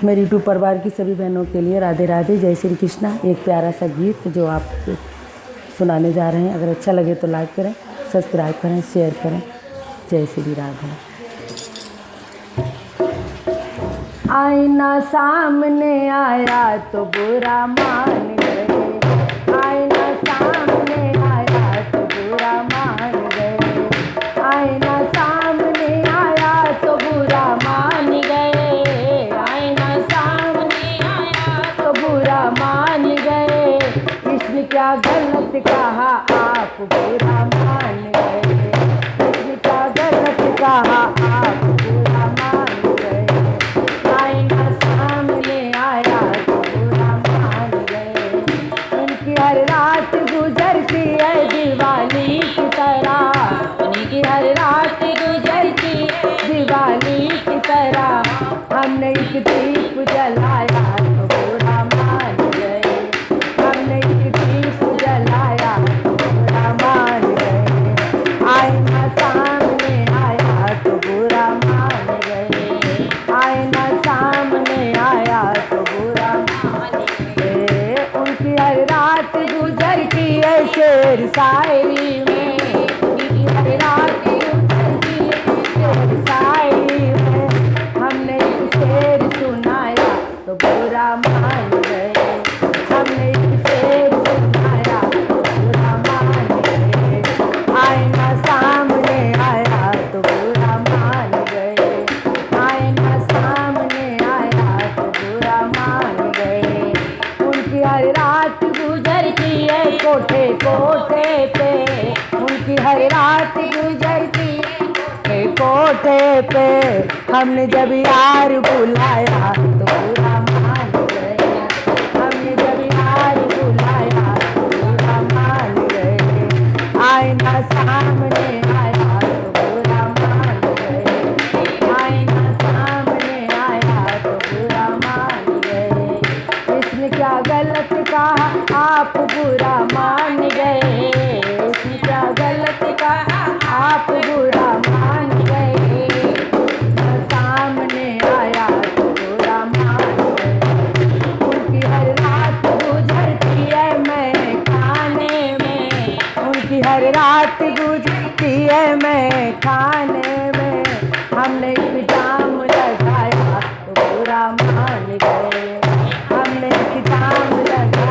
मेरे यूट्यूब परिवार की सभी बहनों के लिए राधे राधे, जय श्री कृष्णा। एक प्यारा सा गीत जो आप सुनाने जा रहे हैं, अगर अच्छा लगे तो लाइक करें, सब्सक्राइब करें, शेयर करें। जय श्री राधे। आईना सामने आया तो बुरा मान गए, आईना सामने आया तो बुरा मान गए, आईना सामने आया तो बुरा मान गए, आईना सामने आया तो बुरा मान गए। इसने क्या गलत कहा आप बुरा मान गए, इसने क्या गलत कहा आप बुरा मान गए, आईना सामने आया तो बुरा मान गए। उनकी हर रात गुजरती है दिवाली की तरह, उनकी हर रात गुजरती है दिवाली की तरह। हमने एक दीप जलाया तो बुरा मान गए, हमने एक दीप जलाया तो बुरा मान गए, आईना सामने आया तो बुरा मान गए, आईना सामने आया तो बुरा मान गए। उनकी हर रात गुजरती है शेर शायरी में, उनकी हर रात गुजरती है शेर शायरी में। हमने एक शेर सुनाया तो बुरा मान गए, हमने एक शेर सुनाया तो बुरा मान गए, आईना सामने आया तो बुरा मान गए, आईना सामने आया तो बुरा मान गए। उनकी हर रात गुजरती है कोठे कोठे पे, उनकी हर रात गुजरती है कोठे पे। हमने जब यार बुलाया तो बुरा मान गए, हमने जब यार बुलाया तो बुरा मान गए, आईना सामने आया तो बुरा मान गए, आईना सामने आया तो बुरा मान गए। इसने क्या गलत कहा आप बुरा मान गए, इसने क्या गलत कहा आप बुरा मान गए, सामने आया तो बुरा मान गए। उनकी हर रात गुजरती है मैं खाने में, उनकी हर रात गुजरती है मैं खाने में। हमने इल्जाम लगाया तो बुरा मान गए, हमने इल्जाम लगाया